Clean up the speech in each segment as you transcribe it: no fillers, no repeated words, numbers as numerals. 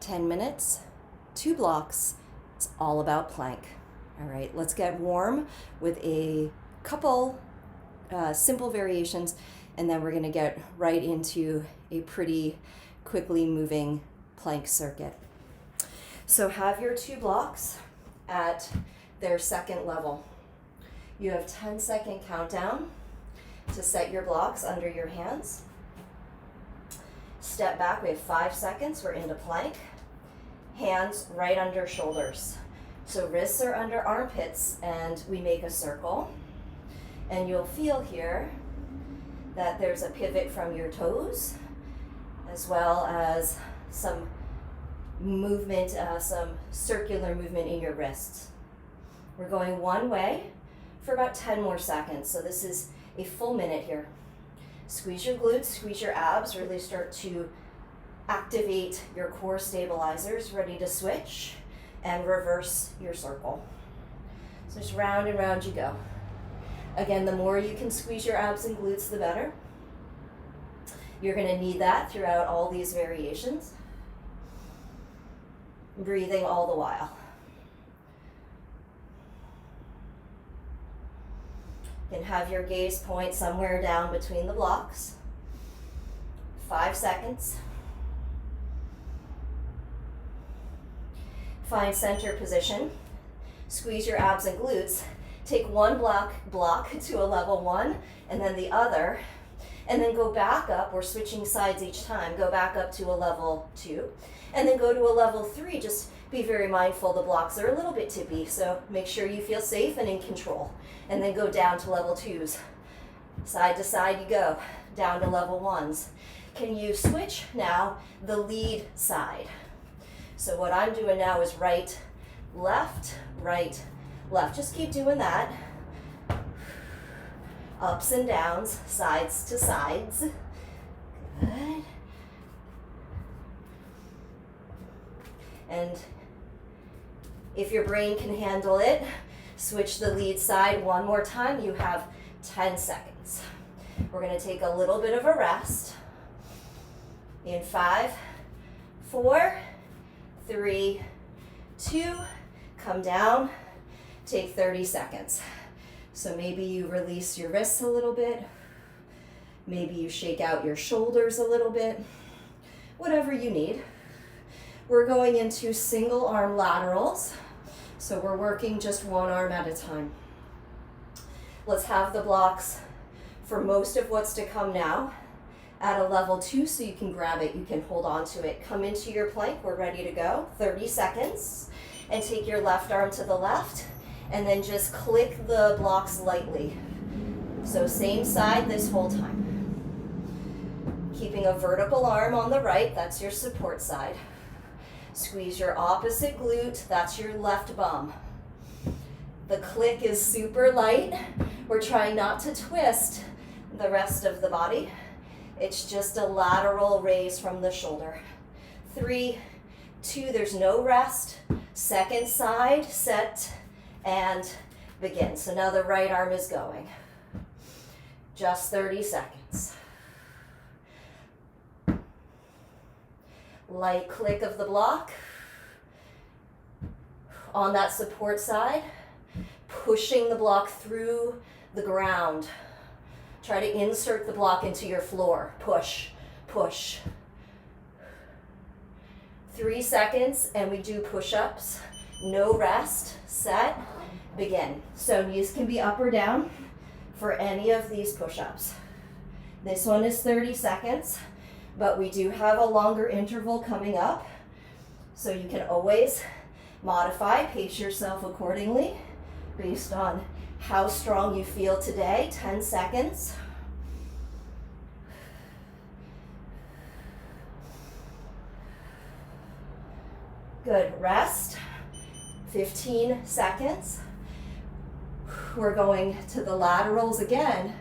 10 minutes, 2 blocks. It's all about plank. All right, let's get warm with a couple simple variations, and then we're going to get right into a pretty quickly moving plank circuit. So have your 2 blocks at their second level. You have 10-second countdown to set your blocks under your hands. Step back, we have 5 seconds, we're into plank. Hands right under shoulders. So wrists are under armpits and we make a circle. And you'll feel here that there's a pivot from your toes, as well as some movement, some circular movement in your wrists. We're going one way for about 10 more seconds. So this is a full minute here. Squeeze your glutes, squeeze your abs, really start to activate your core stabilizers, ready to switch and reverse your circle. So just round and round you go. Again, the more you can squeeze your abs and glutes, the better. You're going to need that throughout all these variations. Breathing all the while. You can have your gaze point somewhere down between the blocks. 5 seconds. Find center position. Squeeze your abs and glutes. Take one block to a level 1 and then the other, and then go back up. We're switching sides each time. Go back up to a level 2 and then go to a level 3. Just be very mindful the blocks are a little bit tippy, so make sure you feel safe and in control. And then go down to level 2s. Side to side you go, down to level 1s. Can you switch now the lead side? So what I'm doing now is right, left, left. Just keep doing that. Ups and downs, sides to sides. Good. And if your brain can handle it, switch the lead side one more time. You have 10 seconds. We're going to take a little bit of a rest. In 5, 4, 3, 2, come down, take 30 seconds. So maybe you release your wrists a little bit, maybe you shake out your shoulders a little bit, whatever you need. We're going into single arm laterals, so we're working just one arm at a time. Let's have the blocks for most of what's to come now at a level 2, so you can grab it, you can hold on to it. Come into your plank, we're ready to go. 30 seconds, and take your left arm to the left, and then just click the blocks lightly. So same side this whole time. Keeping a vertical arm on the right, that's your support side. Squeeze your opposite glute, that's your left bum. The click is super light. We're trying not to twist the rest of the body. It's just a lateral raise from the shoulder. 3, 2, there's no rest. Second side, set, and begin. So now the right arm is going. Just 30 seconds. Light click of the block. On that support side, pushing the block through the ground. Try to insert the block into your floor. Push, push. 3 seconds, and we do push-ups. No rest, set, begin. So knees can be up or down for any of these push-ups. This one is 30 seconds, but we do have a longer interval coming up. So you can always modify, pace yourself accordingly based on how strong you feel today. 10 seconds. Good, rest. 15 seconds. We're going to the laterals again,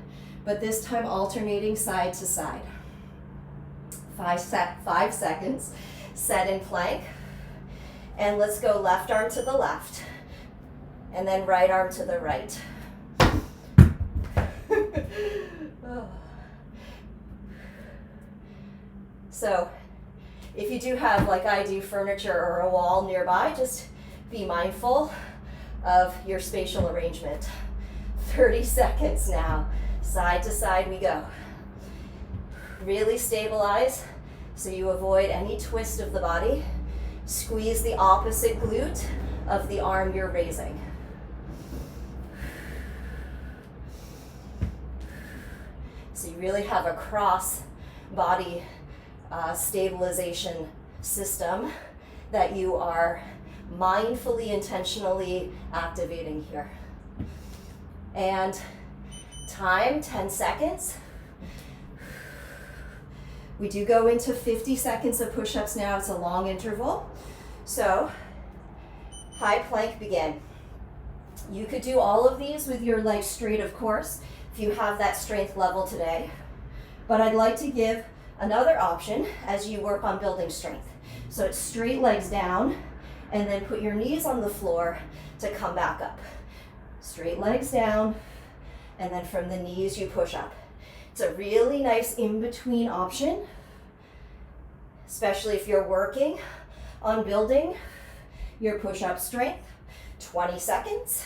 but this time alternating side to side. 5 seconds. Set in plank. And let's go left arm to the left, and then right arm to the right. So If you do have, like I do, furniture or a wall nearby, just be mindful of your spatial arrangement. 30 seconds now. Side to side we go. Really stabilize so you avoid any twist of the body. Squeeze the opposite glute of the arm you're raising. So you really have a cross body stabilization system that you are mindfully, intentionally activating here. And time, 10 seconds. We do go into 50 seconds of push-ups now. It's a long interval. So, high plank, begin. You could do all of these with your legs straight, of course, if you have that strength level today. But I'd like to give another option as you work on building strength. So it's straight legs down, and then put your knees on the floor to come back up. Straight legs down, and then from the knees you push up. It's a really nice in-between option, especially if you're working on building your push-up strength. 20 seconds.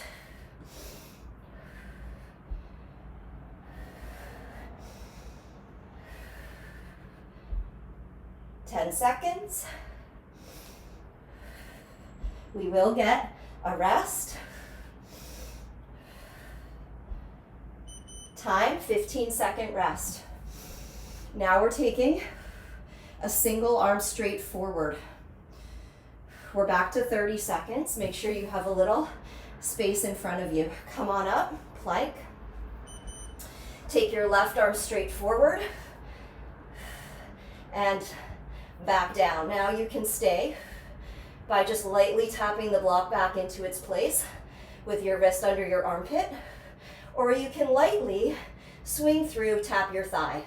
Ten seconds. We will get a rest. Time, 15-second rest. Now we're taking a single arm straight forward. We're back to 30 seconds. Make sure you have a little space in front of you. Come on up, plank. Take your left arm straight forward and back down. Now you can stay by just lightly tapping the block back into its place with your wrist under your armpit, or you can lightly swing through, tap your thigh.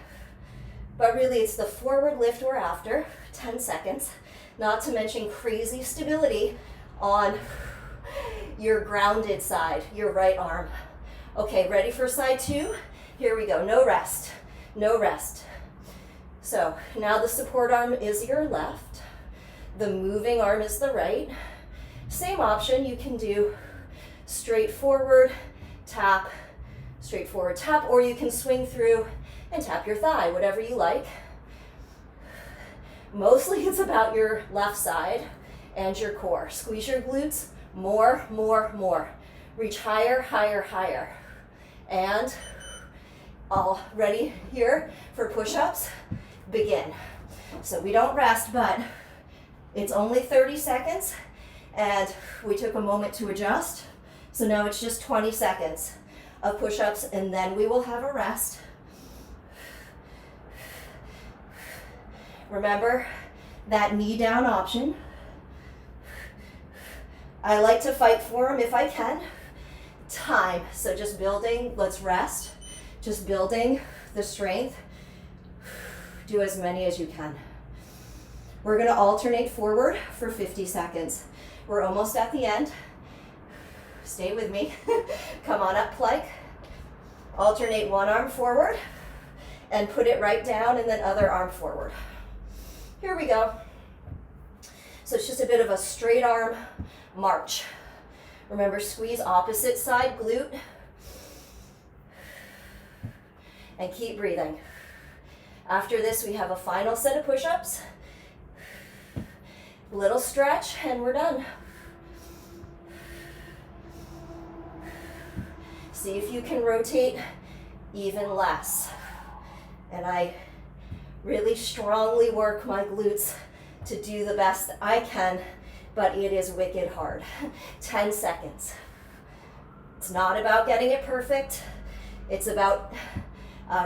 But really it's the forward lift we're after, 10 seconds, not to mention crazy stability on your grounded side, your right arm. Okay, ready for side two? Here we go, no rest, no rest. So now the support arm is your left, the moving arm is the right. Same option, you can do straight forward, tap, straight forward, tap, or you can swing through and tap your thigh, whatever you like. Mostly it's about your left side and your core. Squeeze your glutes, more, more, more. Reach higher, higher, higher. And all ready here for push-ups, begin. So we don't rest, but it's only 30 seconds and we took a moment to adjust. So now it's just 20 seconds of push-ups and then we will have a rest. Remember that knee down option. I like to fight for them if I can. Time, so just building, let's rest. Just building the strength. Do as many as you can. We're gonna alternate forward for 50 seconds. We're almost at the end. Stay with me. Come on up, plank. Alternate one arm forward and put it right down and then other arm forward. Here we go. So it's just a bit of a straight arm march. Remember, squeeze opposite side glute. And keep breathing. After this, we have a final set of push-ups. Little stretch, and we're done. See if you can rotate even less. And I really strongly work my glutes to do the best I can, but it is wicked hard. 10 seconds. It's not about getting it perfect. It's about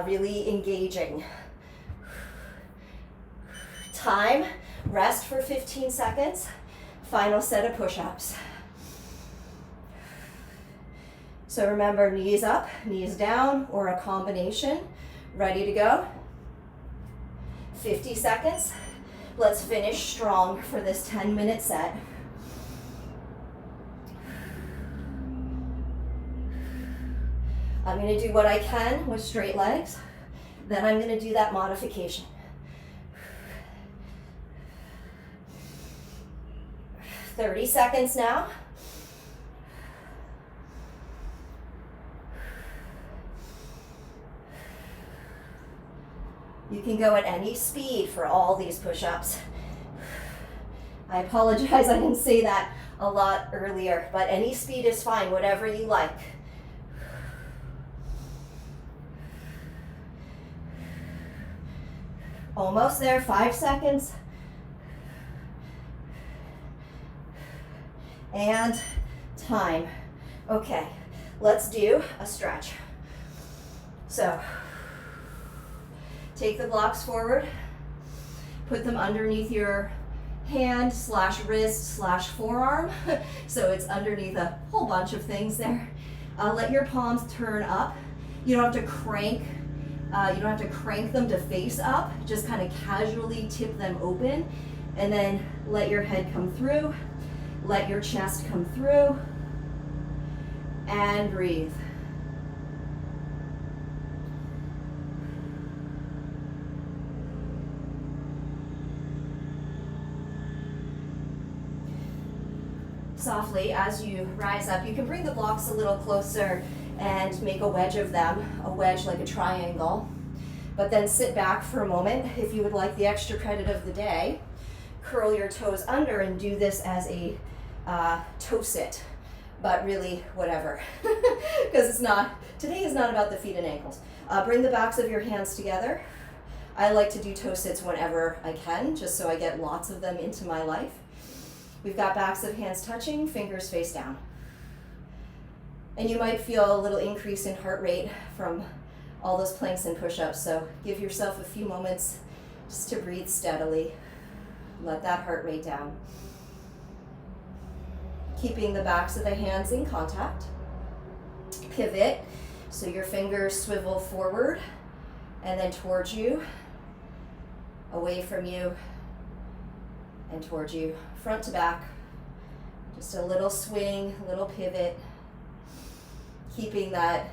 really engaging. Time, rest for 15 seconds. Final set of push-ups. So remember, knees up, knees down, or a combination. Ready to go? 50 seconds. Let's finish strong for this 10-minute set. I'm going to do what I can with straight legs. Then I'm going to do that modification. 30 seconds now. You can go at any speed for all these push-ups. I apologize, I didn't say that a lot earlier, but any speed is fine, whatever you like. Almost there, 5 seconds. And time. Okay, let's do a stretch. So, take the blocks forward, put them underneath your hand slash wrist slash forearm. So it's underneath a whole bunch of things there. Let your palms turn up. You don't have to crank. You don't have to crank them to face up. Just kind of casually tip them open, and then let your head come through. Let your chest come through, and breathe. Softly, as you rise up, you can bring the blocks a little closer and make a wedge of them, a wedge like a triangle. But then sit back for a moment. If you would like the extra credit of the day, curl your toes under and do this as a toe sit, but really whatever, because today is not about the feet and ankles. Bring the backs of your hands together. I like to do toe sits whenever I can, just so I get lots of them into my life. We've got backs of hands touching, fingers face down. And you might feel a little increase in heart rate from all those planks and push-ups, so give yourself a few moments just to breathe steadily. Let that heart rate down. Keeping the backs of the hands in contact. Pivot, so your fingers swivel forward and then towards you, away from you, and towards you, front to back. Just a little swing, a little pivot. Keeping that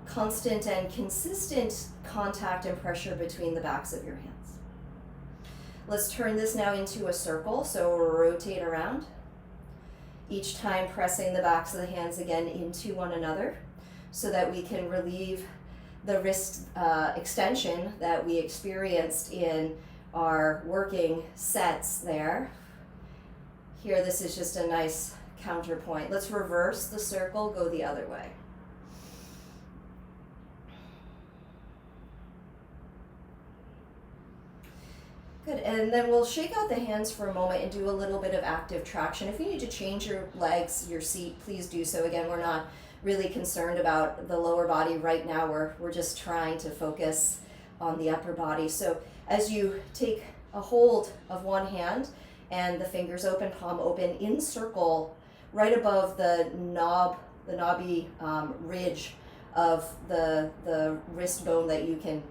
constant and consistent contact and pressure between the backs of your hands. Let's turn this now into a circle, so rotate around. Each time pressing the backs of the hands again into one another so that we can relieve the wrist extension that we experienced in our working sets there. Here, this is just a nice counterpoint. Let's reverse the circle, go the other way. Good, and then we'll shake out the hands for a moment and do a little bit of active traction. If you need to change your legs, your seat, please do so. Again, we're not really concerned about the lower body right now. We're just trying to focus on the upper body. So as you take a hold of one hand and the fingers open, palm open, in circle right above the knobby ridge of the wrist bone that you can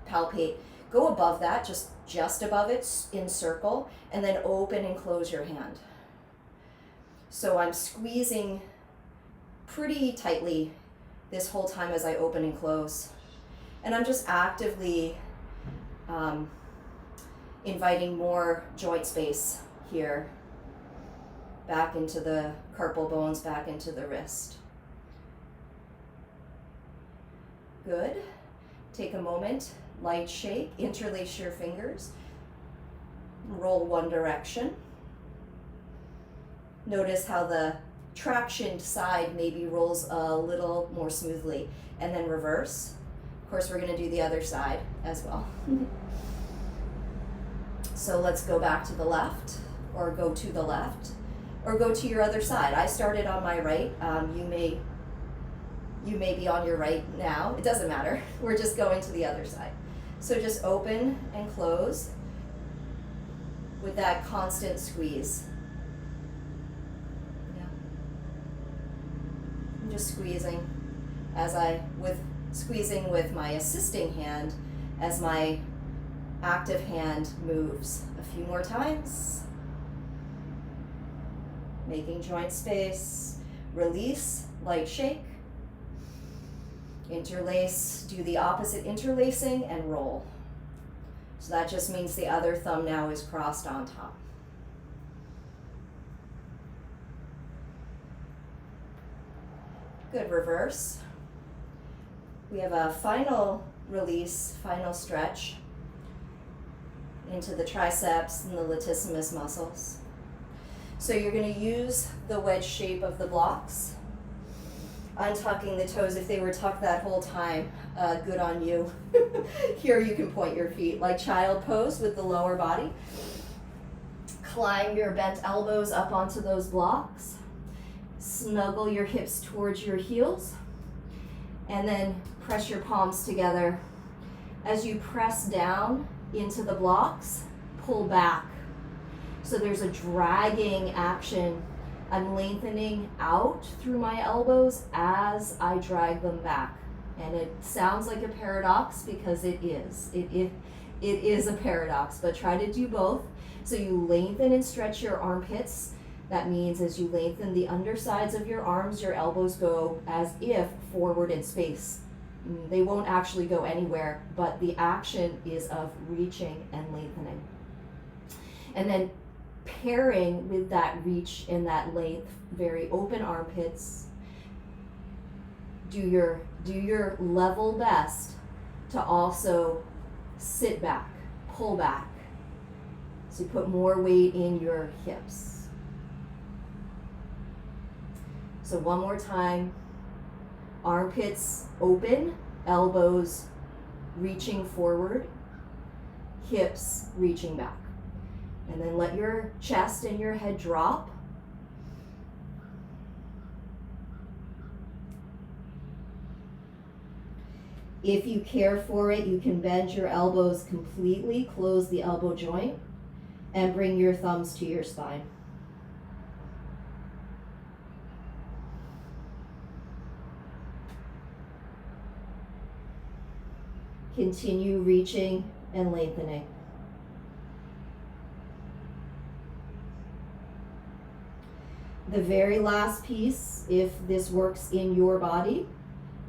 palpate. Go above that, just above it, in circle, and then open and close your hand. So I'm squeezing pretty tightly this whole time as I open and close. And I'm just actively inviting more joint space here, back into the carpal bones, back into the wrist. Good. Take a moment, light shake, interlace your fingers, roll one direction. Notice how the traction side maybe rolls a little more smoothly, and then reverse. Of course, we're going to do the other side as well. So let's go back to the left, or go to the left, or go to your other side. I started on my right. You may be on your right now. It doesn't matter. We're just going to the other side. So just open and close with that constant squeeze. Yeah. I'm just squeezing squeezing with my assisting hand as my active hand moves. A few more times. Making joint space. Release, light shake. Interlace, do the opposite interlacing and roll. So that just means the other thumb now is crossed on top. Good, reverse. We have a final release, final stretch into the triceps and the latissimus muscles. So you're going to use the wedge shape of the blocks, untucking the toes. If they were tucked that whole time, good on you. Here you can point your feet like child pose with the lower body. Climb your bent elbows up onto those blocks. Snuggle your hips towards your heels. And then press your palms together. As you press down into the blocks, pull back. So there's a dragging action. I'm lengthening out through my elbows as I drag them back. And it sounds like a paradox because it is. It is a paradox, but try to do both. So you lengthen and stretch your armpits. That means as you lengthen the undersides of your arms, your elbows go as if forward in space. They won't actually go anywhere, but the action is of reaching and lengthening. And then pairing with that reach and that length, very open armpits, do your level best to also sit back, pull back. So you put more weight in your hips. So one more time, armpits open, elbows reaching forward, hips reaching back. And then let your chest and your head drop. If you care for it, you can bend your elbows completely, close the elbow joint, and bring your thumbs to your spine. Continue reaching and lengthening. The very last piece, if this works in your body,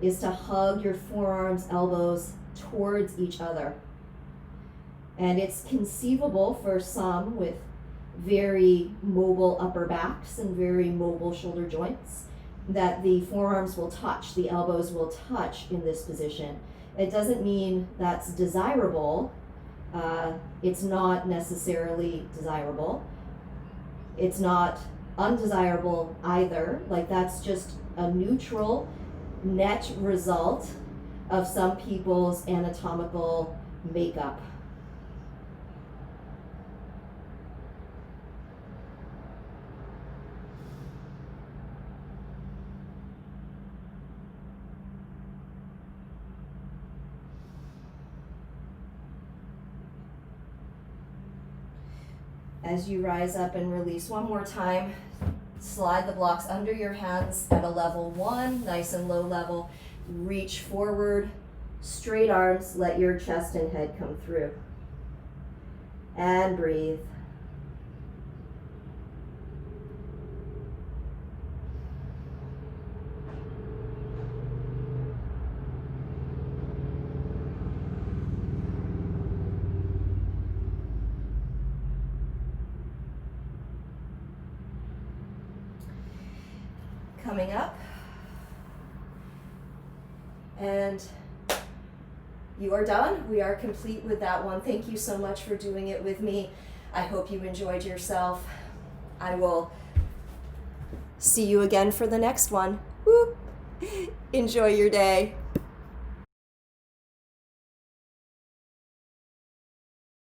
is to hug your forearms, elbows towards each other. And it's conceivable for some with very mobile upper backs and very mobile shoulder joints that the forearms will touch, the elbows will touch in this position. It doesn't mean that's desirable. It's not necessarily desirable. It's not undesirable either. Like, that's just a neutral net result of some people's anatomical makeup. As you rise up and release one more time, slide the blocks under your hands at a level 1, nice and low level. Reach forward, straight arms, let your chest and head come through. And breathe. Coming up, and you are done. We are complete with that one. Thank you so much for doing it with me. I hope you enjoyed yourself. I will see you again for the next one. Woo! Enjoy your day.